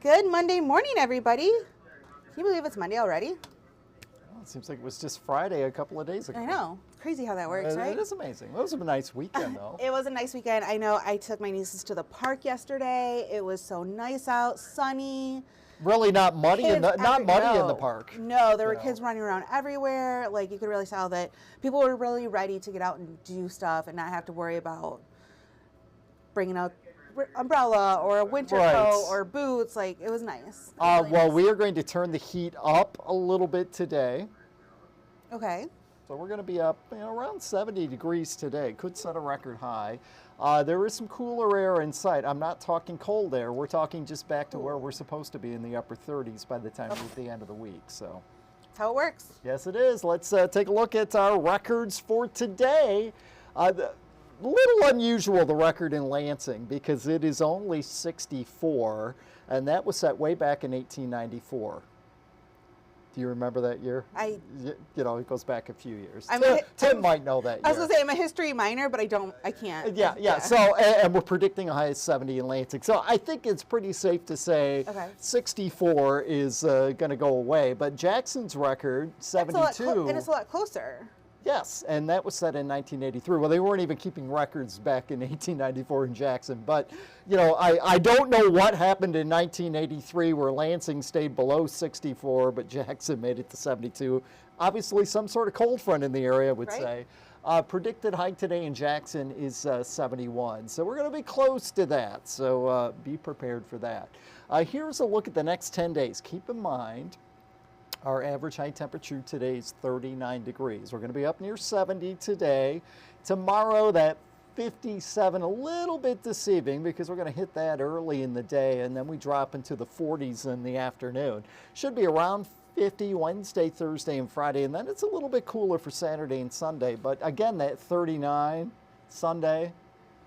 Good Monday morning, everybody. Can you believe it's Monday already? Well, it seems like it was just Friday a couple of days ago. I know. It's crazy how that works, right? It is amazing. It was a nice weekend, though. It was a nice weekend. I know I took my nieces to the park yesterday. It was so nice out, sunny. Really not muddy, in the No. park. No, there were kids running around everywhere. Like, you could really tell that people were really ready to get out and do stuff and not have to worry about bringing out umbrella or a winter coat or boots. Like, it was nice. Really nice. We are going to turn the heat up a little bit today. Okay. So we're going to be up around 70 degrees today. Could set a record high. There is some cooler air in sight. I'm not talking cold air. We're talking just back to where we're supposed to be in the upper 30s by the time we're at the end of the week. So that's how it works. Yes, it is. Let's take a look at our records for today. A little unusual, the record in Lansing, because it is only 64, and that was set way back in 1894. Do you remember that year? It goes back a few years. Tim might know that year. I was going to say, I'm a history minor, but I can't. Yeah. So, and we're predicting a high of 70 in Lansing. So I think it's pretty safe to say 64 is going to go away. But Jackson's record, 72. And it's a lot closer. Yes, and that was set in 1983. Well, they weren't even keeping records back in 1894 in Jackson. But, I don't know what happened in 1983 where Lansing stayed below 64, but Jackson made it to 72. Obviously, some sort of cold front in the area, I would say. Predicted high today in Jackson is 71. So we're going to be close to that. So be prepared for that. Here's a look at the next 10 days. Keep in mind, our average high temperature today is 39 degrees. We're going to be up near 70 today. Tomorrow, that 57, a little bit deceiving because we're going to hit that early in the day, and then we drop into the 40s in the afternoon. Should be around 50 Wednesday, Thursday, and Friday, and then it's a little bit cooler for Saturday and Sunday. But again, that 39 Sunday,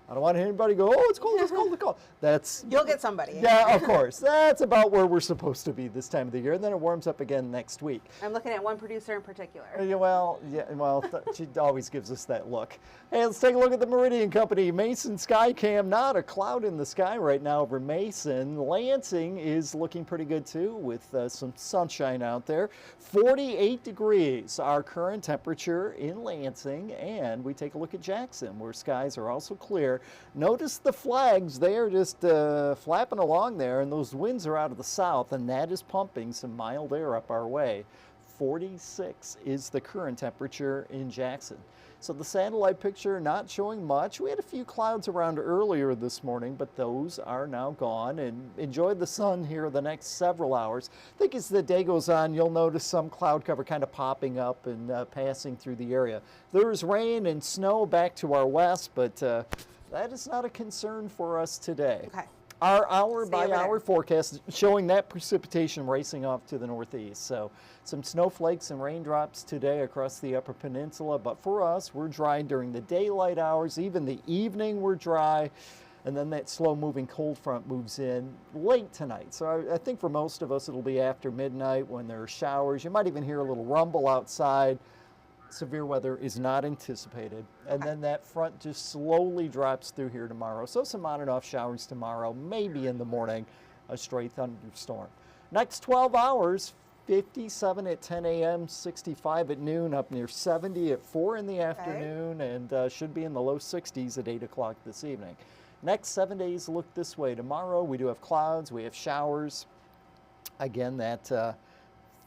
I don't want anybody to go, oh, it's cold, it's cold, it's cold. You'll get somebody. Yeah, of course. That's about where we're supposed to be this time of the year. And then it warms up again next week. I'm looking at one producer in particular. She always gives us that look. Hey, let's take a look at the Meridian Company. Mason Skycam, not a cloud in the sky right now over Mason. Lansing is looking pretty good too with some sunshine out there. 48 degrees, our current temperature in Lansing. And we take a look at Jackson, where skies are also clear. Notice the flags, they are just flapping along there, and those winds are out of the south, and that is pumping some mild air up our way. 46 is the current temperature in Jackson. So the satellite picture not showing much. We had a few clouds around earlier this morning, but those are now gone. And enjoy the sun here the next several hours. I think as the day goes on, you'll notice some cloud cover kind of popping up and passing through the area. There's rain and snow back to our west, but that is not a concern for us today. Okay. Our hour-by-hour forecast showing that precipitation racing off to the northeast. So some snowflakes and raindrops today across the Upper Peninsula. But for us, we're dry during the daylight hours. Even the evening, we're dry. And then that slow-moving cold front moves in late tonight. So I think for most of us, it'll be after midnight when there are showers. You might even hear a little rumble outside. Severe weather is not anticipated. And then that front just slowly drops through here tomorrow. So some on and off showers tomorrow, maybe in the morning, a stray thunderstorm. Next 12 hours, 57 at 10 a.m., 65 at noon, up near 70 at 4 in the afternoon, and should be in the low 60s at 8 o'clock this evening. Next 7 days look this way. Tomorrow we do have clouds, we have showers. Again, that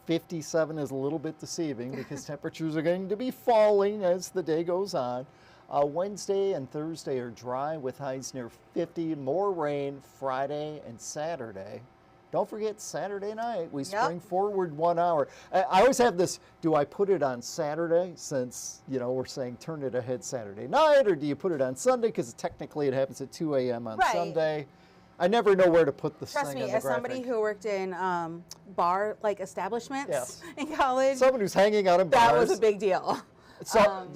57 is a little bit deceiving because temperatures are going to be falling as the day goes on. Wednesday and Thursday are dry with highs near 50. More rain Friday and Saturday. Don't forget Saturday night. We spring forward 1 hour. I always have this, do I put it on Saturday since, we're saying turn it ahead Saturday night, or do you put it on Sunday because technically it happens at 2 a.m. on Sunday? I never know where to put the thing on the graphic. Trust me, as somebody who worked in bar-like establishments in college. Someone who's hanging out in bars. That was a big deal. So,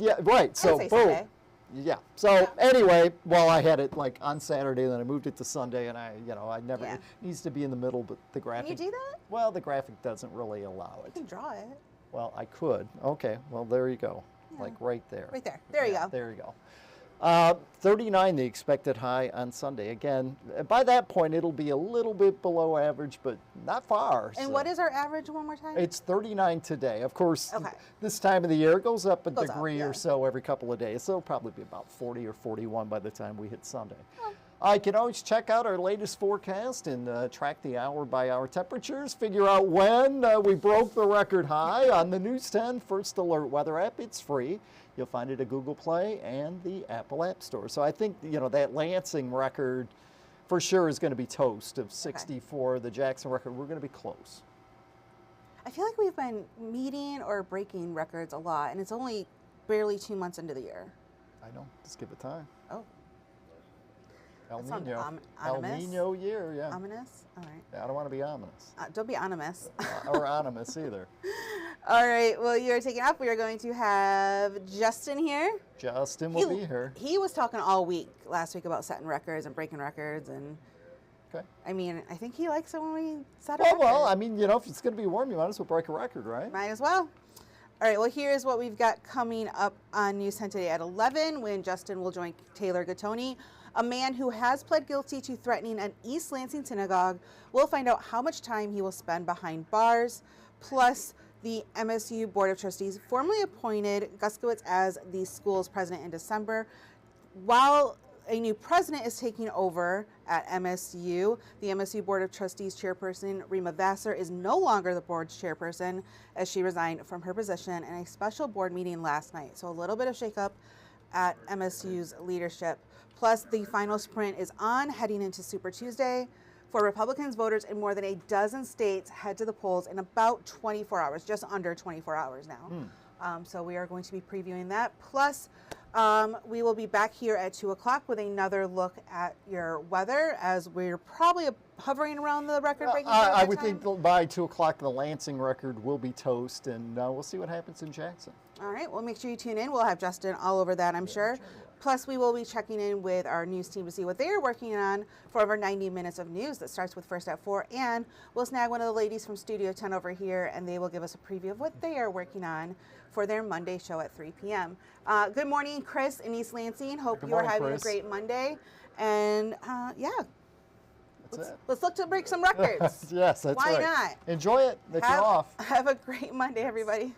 So, boom. Sunday. Yeah. So, anyway, I had it like on Saturday, then I moved it to Sunday, and I never, it needs to be in the middle, but the graphic. Can you do that? Well, the graphic doesn't really allow it. You can draw it. Well, I could. Okay. Well, there you go. Like right there. Right there. There you go. There you go. 39 the expected high on Sunday. Again, by that point, it'll be a little bit below average, but not far. And what is our average one more time? It's 39 today. Of course, this time of the year, it goes up a degree or so every couple of days. So it'll probably be about 40 or 41 by the time we hit Sunday. I can always check out our latest forecast and track the hour-by-hour temperatures, figure out when we broke the record high on the News 10 First Alert weather app. It's free. You'll find it at Google Play and the Apple App Store. So I think, that Lansing record for sure is going to be toast of 64. The Jackson record, we're going to be close. I feel like we've been meeting or breaking records a lot, and it's only barely 2 months into the year. I know. Just give it time. Oh. El Nino year, yeah. Ominous? All right. Yeah, I don't want to be ominous. Don't be ominous. Or anonymous either. All right. Well, you're taking off. We are going to have Justin here. Justin will be here. He was talking all week last week about setting records and breaking records. And okay. I mean, I think he likes it when we set a record. Well, I mean, if it's going to be warm, you might as well break a record, right? Might as well. All right, well, here's what we've got coming up on News 10 today at 11 when Justin will join Taylor Gattoni. A man who has pled guilty to threatening an East Lansing synagogue. We'll find out how much time he will spend behind bars. Plus, the MSU Board of Trustees formally appointed Guskowitz as the school's president in December. While a new president is taking over at MSU, the MSU Board of Trustees chairperson, Rima Vassar, is no longer the board's chairperson as she resigned from her position in a special board meeting last night. So a little bit of shakeup at MSU's leadership. Plus, the final sprint is on, heading into Super Tuesday. For Republicans, voters in more than a dozen states head to the polls in about 24 hours, just under 24 hours now. So we are going to be previewing that. Plus, we will be back here at 2 o'clock with another look at your weather, as we're probably hovering around the record-breaking time. I would think by 2 o'clock the Lansing record will be toast, and we'll see what happens in Jackson. All right, well, make sure you tune in. We'll have Justin all over that, I'm sure. Plus, we will be checking in with our news team to see what they're working on for over 90 minutes of news that starts with First at 4. And we'll snag one of the ladies from Studio 10 over here, and they will give us a preview of what they are working on for their Monday show at 3 p.m. Good morning, Chris in East Lansing. Hope you are having a great Monday. And let's look to break some records. Yes, that's right. Why not? Enjoy it if you're off. Have a great Monday, everybody.